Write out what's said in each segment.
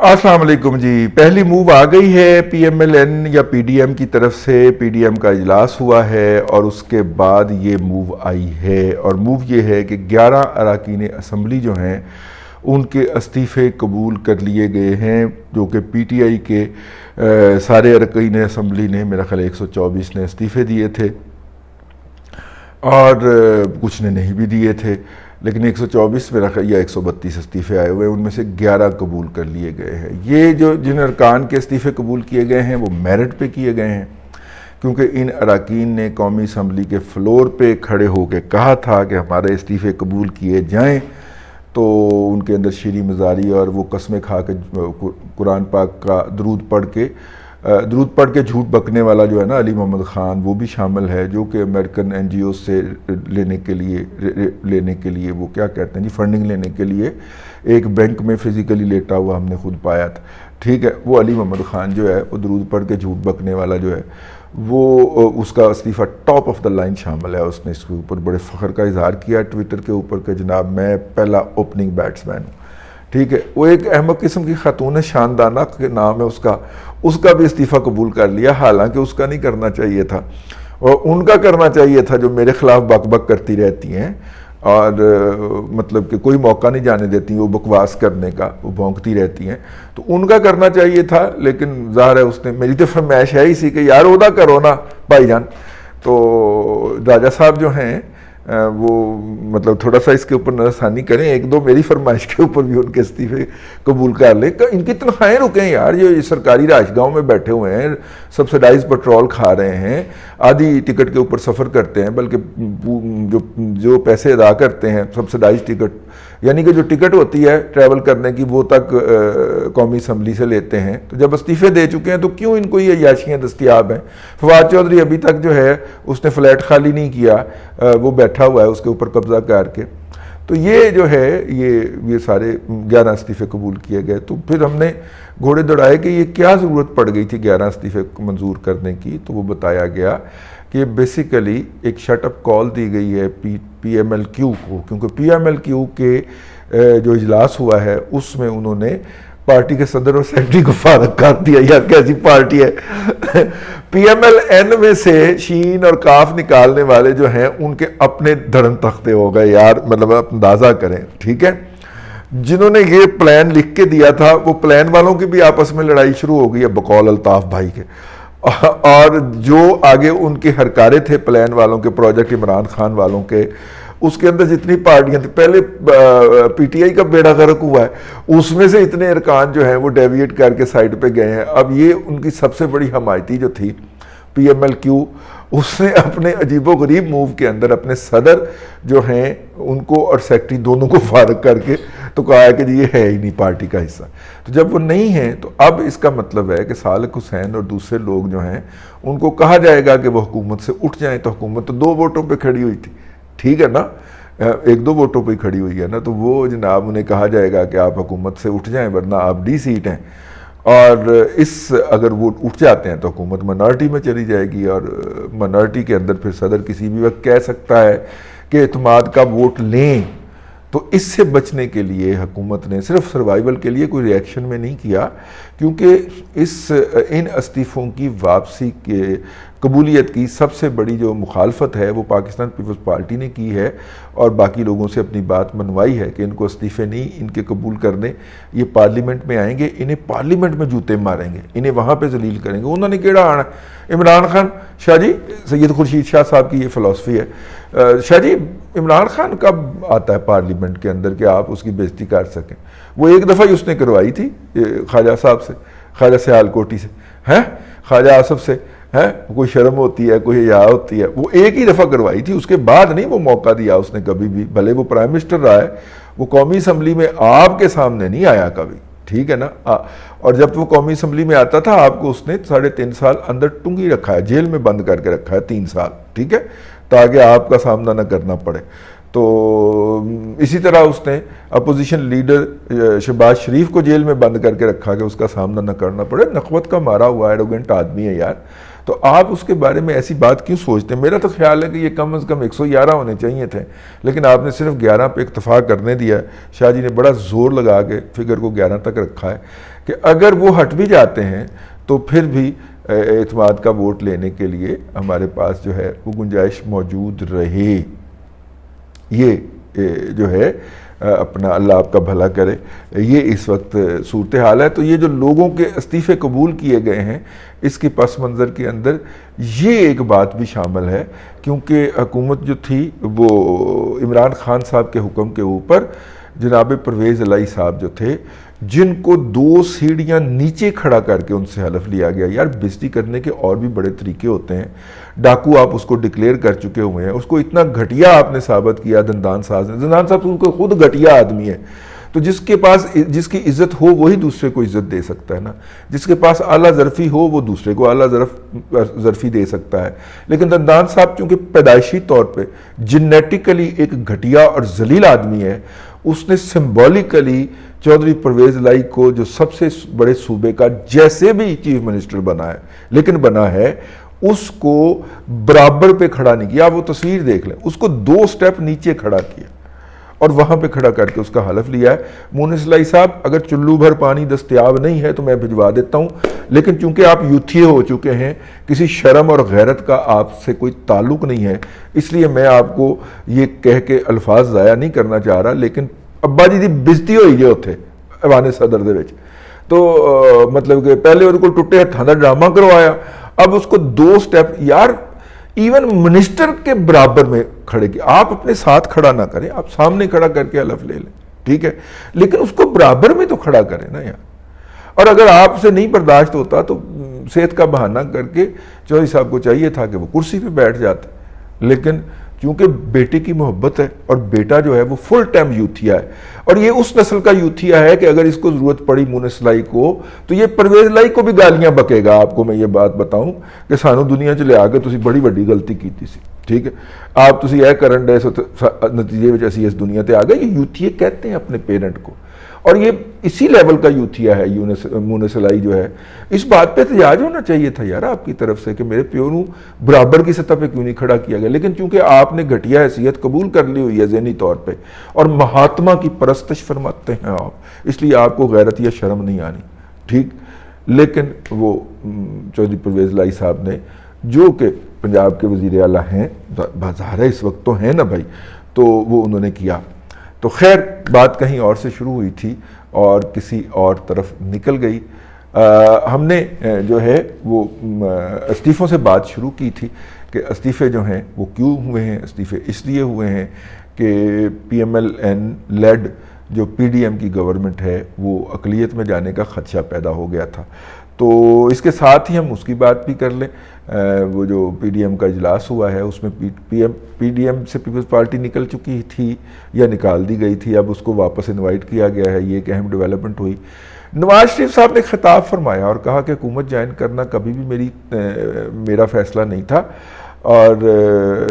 السلام علیکم جی. پہلی موو آ گئی ہے پی ایم ایل این یا پی ڈی ایم کی طرف سے. پی ڈی ایم کا اجلاس ہوا ہے اور اس کے بعد یہ موو آئی ہے، اور موو یہ ہے کہ 11 اراکین اسمبلی جو ہیں ان کے استعفے قبول کر لیے گئے ہیں، جو کہ پی ٹی آئی کے سارے اراکین اسمبلی نے، میرا خیال 124 نے استعفے دیے تھے اور کچھ نے نہیں بھی دیے تھے، لیکن 124 میرا خیال یا 132 استعفے آئے ہوئے ہیں، ان میں سے 11 قبول کر لیے گئے ہیں. یہ جو جن ارکان کے استعفے قبول کیے گئے ہیں وہ میرٹ پہ کیے گئے ہیں، کیونکہ ان اراکین نے قومی اسمبلی کے فلور پہ کھڑے ہو کے کہا تھا کہ ہمارے استعفے قبول کیے جائیں، تو ان کے اندر شیریں مزاری اور وہ قسمیں کھا کے قرآن پاک کا درود پڑھ کے جھوٹ بکنے والا جو ہے نا علی محمد خان، وہ بھی شامل ہے، جو کہ امریکن این جی او سے لینے کے لیے وہ کیا کہتے ہیں جی، فنڈنگ لینے کے لیے ایک بینک میں فزیکلی لیٹا ہوا ہم نے خود پایا تھا. ٹھیک ہے، وہ علی محمد خان جو ہے وہ درود پڑھ کے جھوٹ بکنے والا جو ہے وہ اس کا استعفیٰ ٹاپ آف دا لائن شامل ہے. اس نے اس کے اوپر بڑے فخر کا اظہار کیا ٹویٹر کے اوپر کہ جناب میں پہلا اوپننگ بیٹسمین ہوں. ٹھیک ہے، وہ ایک احمق قسم کی خاتون ہے، شاندانہ کے نام ہے اس کا بھی استعفیٰ قبول کر لیا، حالانکہ اس کا نہیں کرنا چاہیے تھا، اور ان کا کرنا چاہیے تھا جو میرے خلاف بک بک کرتی رہتی ہیں اور مطلب کہ کوئی موقع نہیں جانے دیتی وہ بکواس کرنے کا، وہ بھونکتی رہتی ہیں، تو ان کا کرنا چاہیے تھا. لیکن ظاہر ہے اس نے، میری تو فرمائش ہے اسی کہ یار عہدہ کرو نا بھائی جان. تو راجہ صاحب جو ہیں وہ مطلب تھوڑا سا اس کے اوپر نظر ثانی کریں، ایک دو میری فرمائش کے اوپر بھی ان کے استعفے قبول کر لیں. ان کی تنخواہیں رکیں یار، یہ سرکاری رہائش گاہوں میں بیٹھے ہوئے ہیں، سبسڈائز پیٹرول کھا رہے ہیں، آدھی ٹکٹ کے اوپر سفر کرتے ہیں، بلکہ جو پیسے ادا کرتے ہیں سبسڈائز ٹکٹ، یعنی کہ جو ٹکٹ ہوتی ہے ٹریول کرنے کی وہ تک قومی اسمبلی سے لیتے ہیں. تو جب استعفے دے چکے ہیں تو کیوں ان کو یہ عیاشیاں دستیاب ہیں؟ فواد چودھری ابھی تک جو ہے اس نے فلیٹ خالی نہیں کیا، وہ بیٹھا ہوا ہے اس کے اوپر قبضہ کر کے. تو یہ جو ہے یہ سارے 11 استعفے قبول کیے گئے. تو پھر ہم نے گھوڑے دوڑائے کہ یہ کیا ضرورت پڑ گئی تھی 11 استعفے منظور کرنے کی. تو وہ بتایا گیا کہ بیسیکلی ایک شٹ اپ کال دی گئی ہے پی ایم ایل کیو کو، کیونکہ پی ایم ایل کیو کے جو اجلاس ہوا ہے اس میں انہوں نے پارٹی کے صدر اور سیکرٹری کو فارغ کر دیا. یار کیسی پارٹی ہے! پی ایم ایل این میں سے شین اور کاف نکالنے والے جو ہیں ان کے اپنے دھڑن تختے ہو گئے یار، مطلب آپ اندازہ کریں. ٹھیک ہے، جنہوں نے یہ پلان لکھ کے دیا تھا وہ پلان والوں کی بھی آپس میں لڑائی شروع ہو گئی ہے بقول الطاف بھائی کے، اور جو آگے ان کے ہرکارے تھے پلان والوں کے، پروجیکٹ عمران خان والوں کے، اس کے اندر جتنی پارٹیاں تھیں، پہلے پی ٹی آئی کا بیڑا غرق ہوا ہے، اس میں سے اتنے ارکان جو ہیں وہ ڈیویٹ کر کے سائڈ پہ گئے ہیں. اب یہ ان کی سب سے بڑی حمایتی جو تھی پی ایم ایل کیو، اس نے اپنے عجیب و غریب موو کے اندر اپنے صدر جو ہیں ان کو اور سیکرٹری دونوں کو فارغ کر کے تو کہا ہے کہ یہ ہے ہی نہیں پارٹی کا حصہ. تو جب وہ نہیں ہیں تو اب اس کا مطلب ہے کہ صالح حسین اور دوسرے لوگ جو ہیں ان کو کہا جائے گا کہ وہ حکومت سے اٹھ جائیں. تو حکومت تو 2 ووٹوں پہ کھڑی ہوئی تھی، ٹھیک ہے نا، 1-2 ووٹوں پہ کھڑی ہوئی ہے نا، تو وہ جناب انہیں کہا جائے گا کہ آپ حکومت سے اٹھ جائیں ورنہ آپ ڈی سیٹ ہیں. اور اگر وہ اٹھ جاتے ہیں تو حکومت منارٹی میں چلی جائے گی، اور منارٹی کے اندر پھر صدر کسی بھی وقت کہہ سکتا ہے کہ اعتماد کا ووٹ لیں. تو اس سے بچنے کے لیے حکومت نے صرف سروائیول کے لیے کوئی ری ایکشن میں نہیں کیا، کیونکہ ان استعفوں کی واپسی کے قبولیت کی سب سے بڑی جو مخالفت ہے وہ پاکستان پیپلز پارٹی نے کی ہے، اور باقی لوگوں سے اپنی بات منوائی ہے کہ ان کو استعفے نہیں ان کے قبول کرنے. یہ پارلیمنٹ میں آئیں گے، انہیں پارلیمنٹ میں جوتے ماریں گے، انہیں وہاں پہ ذلیل کریں گے. انہوں نے کیڑا آنا ہے؟ عمران خان شاہ جی، سید خورشید شاہ صاحب کی یہ فلسفی ہے. شاہ جی عمران خان کب آتا ہے پارلیمنٹ کے اندر کہ آپ اس کی بےزتی کر سکیں؟ وہ ایک دفعہ ہی اس نے کروائی تھی خواجہ صاحب سے، خواجہ سیال کوٹی سے، ہیں خواجہ آصف سے، ہیں کوئی شرم ہوتی ہے، کوئی حیا ہوتی ہے. وہ ایک ہی دفعہ کروائی تھی، اس کے بعد نہیں وہ موقع دیا اس نے کبھی بھی. بھلے وہ پرائم منسٹر رہا ہے، وہ قومی اسمبلی میں آپ کے سامنے نہیں آیا کبھی، ٹھیک ہے نا. اور جب وہ قومی اسمبلی میں آتا تھا آپ کو اس نے 3.5 سال اندر ٹنگی رکھا ہے، جیل میں بند کر کے رکھا ہے 3 سال، ٹھیک ہے، تاکہ آپ کا سامنا نہ کرنا پڑے. تو اسی طرح اس نے اپوزیشن لیڈر شہباز شریف کو جیل میں بند کر کے رکھا کہ اس کا سامنا نہ کرنا پڑے. نخوت کا مارا ہوا ایروگنٹ آدمی ہے یار. تو آپ اس کے بارے میں ایسی بات کیوں سوچتے ہیں؟ میرا تو خیال ہے کہ یہ کم از کم 111 ہونے چاہیے تھے، لیکن آپ نے صرف 11 پہ اکتفا کرنے دیا ہے۔ شاہ جی نے بڑا زور لگا کے فگر کو 11 تک رکھا ہے کہ اگر وہ ہٹ بھی جاتے ہیں تو پھر بھی اعتماد کا ووٹ لینے کے لیے ہمارے پاس جو ہے وہ گنجائش موجود رہے۔ یہ جو ہے اپنا اللہ آپ کا بھلا کرے، یہ اس وقت صورتحال ہے۔ تو یہ جو لوگوں کے استعفے قبول کیے گئے ہیں، اس کے پس منظر کے اندر یہ ایک بات بھی شامل ہے، کیونکہ حکومت جو تھی وہ عمران خان صاحب کے حکم کے اوپر جناب پرویز الہی صاحب جو تھے، جن کو 2 سیڑھیاں نیچے کھڑا کر کے ان سے حلف لیا گیا۔ یار بےزتی کرنے کے اور بھی بڑے طریقے ہوتے ہیں۔ ڈاکو آپ اس کو ڈکلیئر کر چکے ہوئے ہیں، اس کو اتنا گھٹیا آپ نے ثابت کیا دندان صاحب نے۔ دندان صاحب تو خود گھٹیا آدمی ہے، تو جس کے پاس جس کی عزت ہو وہی دوسرے کو عزت دے سکتا ہے نا، جس کے پاس اعلیٰ ظرفی ہو وہ دوسرے کو اعلیٰ ظرفی دے سکتا ہے۔ لیکن دندان صاحب چونکہ پیدائشی طور پہ جینیٹیکلی ایک گھٹیا اور ذلیل آدمی ہے، اس نے سمبولیکلی چودھری پرویز الہی کو جو سب سے بڑے صوبے کا جیسے بھی چیف منسٹر بنا ہے، لیکن بنا ہے، اس کو برابر پہ کھڑا نہیں کیا۔ آپ وہ تصویر دیکھ لیں، اس کو 2 سٹیپ نیچے کھڑا کیا اور وہاں پہ کھڑا کر کے اس کا حلف لیا ہے۔ مونس الہی صاحب اگر چلو بھر پانی دستیاب نہیں ہے تو میں بھجوا دیتا ہوں، لیکن چونکہ آپ یوتھیے ہو چکے ہیں، کسی شرم اور غیرت کا آپ سے کوئی تعلق نہیں ہے، اس لیے میں آپ کو یہ کہہ کے الفاظ ضائع نہیں کرنا چاہ رہا، لیکن ابا جی دی بےزتی ہوئی جو اتھے ایوان صدر دے وچ، تو مطلب کہ پہلے ان کو ٹوٹے ہتھاں دا ڈرامہ کروایا، اب اس کو 2 سٹیپ یار ایون منسٹر کے برابر میں کھڑے کی، آپ اپنے ساتھ کھڑا نہ کریں، آپ سامنے کھڑا کر کے حلف لے لیں، ٹھیک ہے، لیکن اس کو برابر میں تو کھڑا کریں نا یار۔ اور اگر آپ سے نہیں برداشت ہوتا تو صحت کا بہانہ کر کے چودھری صاحب کو چاہیے تھا کہ وہ کرسی پہ بیٹھ جاتے، لیکن کیونکہ بیٹے کی محبت ہے اور بیٹا جو ہے وہ فل ٹائم یوتھیا ہے، اور یہ اس نسل کا یوتھیا ہے کہ اگر اس کو ضرورت پڑی مونس الہی کو تو یہ پرویز الہی کو بھی گالیاں بکے گا۔ آپ کو میں یہ بات بتاؤں کہ سانو دنیا چ لیا کے تسی بڑی وڈی غلطی کیتی سی، ٹھیک ہے، آپ تسی اے کرن ڈے نتیجے وچ اسی اس دنیا تے آ گئے۔ یہ یوتھیا کہتے ہیں اپنے پیرنٹ کو، اور یہ اسی لیول کا یوتھیا ہے مونس الہی جو ہے۔ اس بات پہ احتجاج ہونا چاہیے تھا یار آپ کی طرف سے کہ میرے پیو نو برابر کی سطح پہ کیوں نہیں کھڑا کیا گیا، لیکن چونکہ آپ نے گھٹیا حیثیت قبول کر لی ہوئی ہے ذہنی طور پہ، اور مہاتما کی پرستش فرماتے ہیں آپ، اس لیے آپ کو غیرت یا شرم نہیں آنی، ٹھیک۔ لیکن وہ چودھری پرویز الہی صاحب نے، جو کہ پنجاب کے وزیر اعلیٰ ہیں، بظاہر ہے اس وقت تو ہیں نا بھائی، تو وہ انہوں نے کیا۔ تو خیر بات کہیں اور سے شروع ہوئی تھی اور کسی اور طرف نکل گئی۔ ہم نے جو ہے وہ استعفوں سے بات شروع کی تھی کہ استعفے جو ہیں وہ کیوں ہوئے ہیں۔ استعفے اس لیے ہوئے ہیں کہ P M L N lead جو پی ڈی ایم کی گورنمنٹ ہے وہ اقلیت میں جانے کا خدشہ پیدا ہو گیا تھا۔ تو اس کے ساتھ ہی ہم اس کی بات بھی کر لیں، وہ جو پی ڈی ایم کا اجلاس ہوا ہے اس میں پی ڈی ایم سے پیپلز پارٹی نکل چکی تھی یا نکال دی گئی تھی، اب اس کو واپس انوائٹ کیا گیا ہے، یہ ایک اہم ڈیولپمنٹ ہوئی۔ نواز شریف صاحب نے خطاب فرمایا اور کہا کہ حکومت جوائن کرنا کبھی بھی میرا فیصلہ نہیں تھا، اور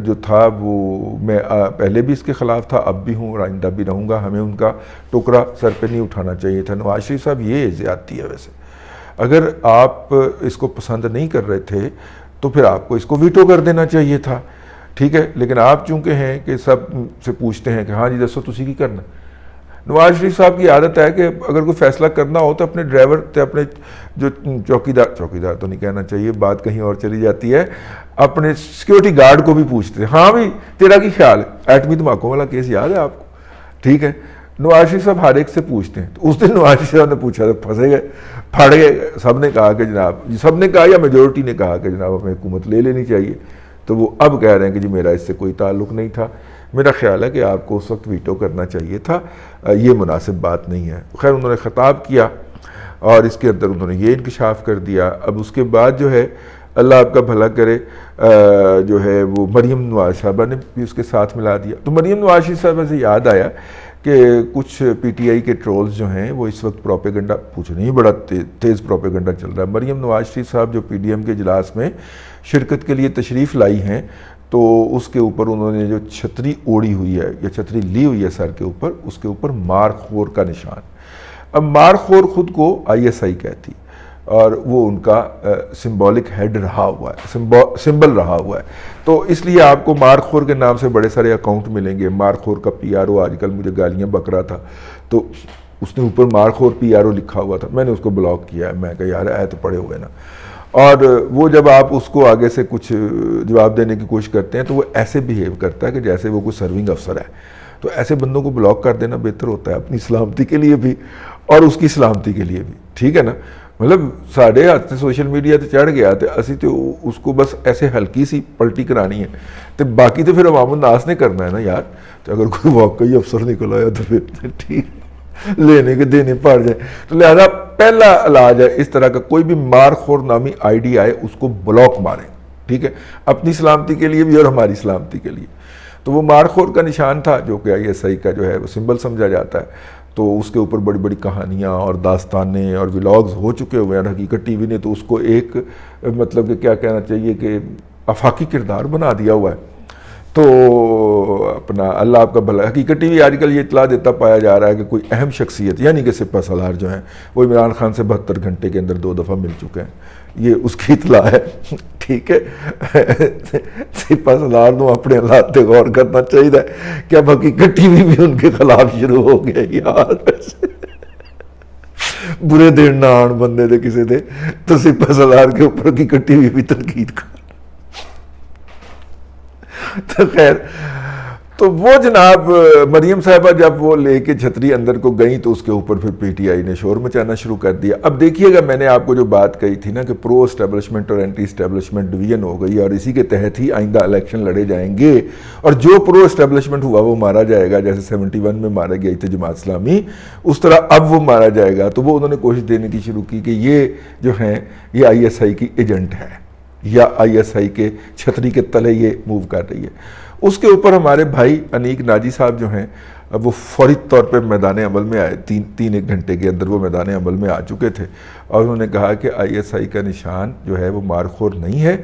جو تھا وہ میں پہلے بھی اس کے خلاف تھا، اب بھی ہوں اور آئندہ بھی رہوں گا، ہمیں ان کا ٹکرا سر پہ نہیں اٹھانا چاہیے تھا۔ نواز شریف صاحب یہ زیادتی ہے، ویسے اگر آپ اس کو پسند نہیں کر رہے تھے تو پھر آپ کو اس کو ویٹو کر دینا چاہیے تھا، ٹھیک ہے، لیکن آپ چونکہ ہیں کہ سب سے پوچھتے ہیں کہ ہاں جی دسو تسی کی کرنا۔ نواز شریف صاحب کی عادت ہے کہ اگر کوئی فیصلہ کرنا ہو تو اپنے ڈرائیور تے اپنے جو چوکیدار تو نہیں کہنا چاہیے، بات کہیں اور چلی جاتی ہے، اپنے سیکیورٹی گارڈ کو بھی پوچھتے ہیں، ہاں بھی تیرا کی خیال ہے، ایٹمی دھماکوں والا کیس یاد ہے آپ کو، ٹھیک ہے۔ نواز شریف صاحب ہر ایک سے پوچھتے ہیں، تو اس دن نواز شریف صاحب نے پوچھا تو پھنسے گئے، پھٹ گئے، سب نے کہا کہ جناب، سب نے کہا یا میجورٹی نے کہا کہ جناب ہمیں حکومت لے لینی چاہیے، تو وہ اب کہہ رہے ہیں کہ جی میرا اس سے کوئی تعلق نہیں تھا۔ میرا خیال ہے کہ آپ کو اس وقت ویٹو کرنا چاہیے تھا، یہ مناسب بات نہیں ہے۔ خیر انہوں نے خطاب کیا اور اس کے اندر انہوں نے یہ انکشاف کر دیا۔ اب اس کے بعد جو ہے اللہ آپ کا بھلا کرے، جو ہے وہ مریم نواز صاحبہ نے بھی اس کے ساتھ ملا دیا۔ تو مریم نواز شریف صاحبہ سے یاد آیا کہ کچھ پی ٹی آئی کے ٹرولز جو ہیں وہ اس وقت پروپیگنڈا، پوچھ نہیں بڑا تیز پروپیگنڈا چل رہا ہے۔ مریم نواز شریف صاحب جو پی ڈی ایم کے اجلاس میں شرکت کے لیے تشریف لائی ہیں، تو اس کے اوپر انہوں نے جو چھتری اوڑی ہوئی ہے یا چھتری لی ہوئی ہے سر کے اوپر، اس کے اوپر مار خور کا نشان۔ اب مار خور خود کو آئی ایس آئی کہتی، اور وہ ان کا سمبولک ہیڈ رہا ہوا ہے، سمبل رہا ہوا ہے. تو اس لیے آپ کو مارک خور کے نام سے بڑے سارے اکاؤنٹ ملیں گے. مارک خور کا PRO آج کل مجھے گالیاں بک رہا تھا، تو اس نے اوپر مارک خور PRO لکھا ہوا تھا، میں نے اس کو بلاک کیا ہے. میں کہا یار اے تو پڑے ہوئے نا. اور وہ جب آپ اس کو آگے سے کچھ جواب دینے کی کوشش کرتے ہیں تو وہ ایسے بیہیو کرتا ہے کہ جیسے وہ کوئی سرونگ افسر ہے. تو ایسے بندوں کو بلاک کر دینا بہتر ہوتا ہے، اپنی سلامتی کے لیے بھی اور اس کی سلامتی کے لیے بھی. ٹھیک ہے نا؟ مطلب ساڑھے ہاتھ سوشل میڈیا تے چڑھ گیا تو اسی تو اس کو بس ایسے ہلکی سی پلٹی کرانی ہے، تو باقی تو پھر عوام الناس نے کرنا ہے نا یار. تو اگر کوئی واقعی افسر نکل آیا تو پھر ٹھیک لینے کے دینے پڑ جائے. تو لہذا پہلا علاج ہے اس طرح کا کوئی بھی مار خور نامی ID آئے اس کو بلاک ماریں. ٹھیک ہے، اپنی سلامتی کے لیے بھی اور ہماری سلامتی کے لیے. تو وہ مار خور کا نشان تھا جو کہ ISI کا جو ہے وہ سمبل سمجھا جاتا ہے. تو اس کے اوپر بڑی بڑی کہانیاں اور داستانیں اور ولاگز ہو چکے ہوئے ہیں. حقیقت TV نے تو اس کو ایک مطلب کہ کیا کہنا چاہیے کہ آفاقی کردار بنا دیا ہوا ہے. تو اپنا اللہ آپ کا بھلا. حقیقت TV آج کل یہ اطلاع دیتا پایا جا رہا ہے کہ کوئی اہم شخصیت یعنی کہ سپہ سالار جو ہیں وہ عمران خان سے 72 گھنٹے کے اندر 2 دفعہ مل چکے ہیں. یہ اس کی اطلاع ہے. ٹھیک ہے، سپہ سالار کو اپنے حالات پہ غور کرنا چاہیے کہ اب حقیقت TV بھی ان کے خلاف شروع ہو گیا. یار برے دن نہ آن بندے دے کسی دے تو سپہ سالار کے اوپر حقیقت TV بھی تنقید کر. تو خیر، تو وہ جناب مریم صاحبہ جب وہ لے کے چھتری اندر کو گئیں تو اس کے اوپر پھر PTI نے شور مچانا شروع کر دیا. اب دیکھیے گا، میں نے آپ کو جو بات کہی تھی نا کہ پرو اسٹیبلشمنٹ اور اینٹی اسٹیبلشمنٹ ڈویژن ہو گئی اور اسی کے تحت ہی آئندہ الیکشن لڑے جائیں گے. اور جو پرو اسٹیبلشمنٹ ہوا وہ مارا جائے گا، جیسے 71 میں مارے گئی تھے جماعت اسلامی، اس طرح اب وہ مارا جائے گا. تو وہ انہوں نے کوشش دینے کی شروع کی کہ یہ جو ہیں یہ ISI کی ایجنٹ ہے یا ISI کے چھتری کے تلے یہ موو کر رہی ہے. اس کے اوپر ہمارے بھائی انیک ناجی صاحب جو ہیں وہ فوری طور پہ میدان عمل میں آئے. تین ایک گھنٹے کے اندر وہ میدان عمل میں آ چکے تھے اور انہوں نے کہا کہ ISI کا نشان جو ہے وہ مارخور نہیں ہے.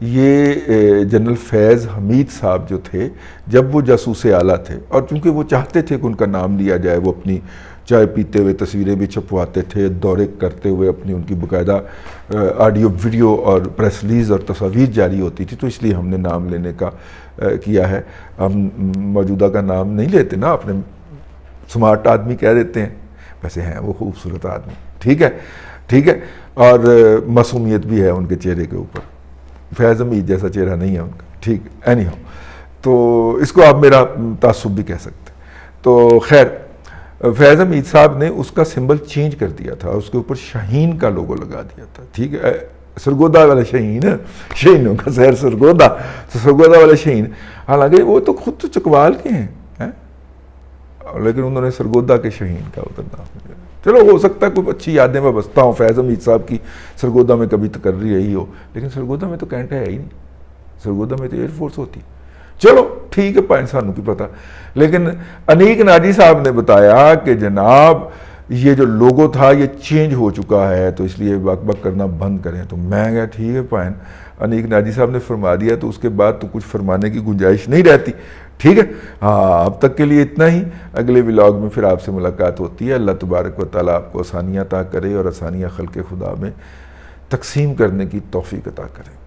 یہ جنرل فیض حمید صاحب جو تھے جب وہ جاسوس اعلیٰ تھے اور چونکہ وہ چاہتے تھے کہ ان کا نام لیا جائے، وہ اپنی چائے پیتے ہوئے تصویریں بھی چھپواتے تھے، دورے کرتے ہوئے اپنی ان کی باقاعدہ آڈیو ویڈیو اور پریس ریلیز اور تصاویر جاری ہوتی تھی. تو اس لیے ہم نے نام لینے کا کیا ہے. ہم موجودہ کا نام نہیں لیتے نا، اپنے سمارٹ آدمی کہہ دیتے ہیں، ویسے ہیں وہ خوبصورت آدمی. ٹھیک ہے، ٹھیک ہے، اور معصومیت بھی ہے ان کے چہرے کے اوپر. فیض حمید جیسا چہرہ نہیں ہے ان کا. ٹھیک، اینی ہاؤ، تو اس کو آپ میرا تعصب بھی کہہ سکتے. تو خیر، فیض حمید صاحب نے اس کا سمبل چینج کر دیا تھا، اس کے اوپر شاہین کا لوگو لگا دیا تھا. ٹھیک ہے، سرگودا والے شاہین، شاہینوں کا سیر سرگودا، تو سرگودا والے شاہین، حالانکہ وہ تو خود تو چکوال کے ہیں لیکن انہوں نے سرگودا کے شاہین کا ادھر نام. چلو ہو سکتا ہے کوئی اچھی یادیں میں بستا ہوں فیض حمید صاحب کی سرگودا میں کبھی تقرری رہی ہو، لیکن سرگودا میں تو کینٹ ہے ہی نہیں. سرگودا میں تو ایئر فورس ہوتی. چلو ٹھیک ہے، پاکستانوں کی پتہ. لیکن انیک ناجی صاحب نے بتایا کہ جناب یہ جو لوگو تھا یہ چینج ہو چکا ہے، تو اس لیے بک بک کرنا بند کریں. تو میں کہا ٹھیک ہے پائن، انیک ناجی صاحب نے فرما دیا تو اس کے بعد تو کچھ فرمانے کی گنجائش نہیں رہتی. ٹھیک ہے، ہاں، اب تک کے لیے اتنا ہی. اگلے ولاگ میں پھر آپ سے ملاقات ہوتی ہے. اللہ تبارک و تعالیٰ آپ کو آسانیاں عطا کرے اور آسانیاں خلق خدا میں تقسیم کرنے کی توفیق عطا کرے.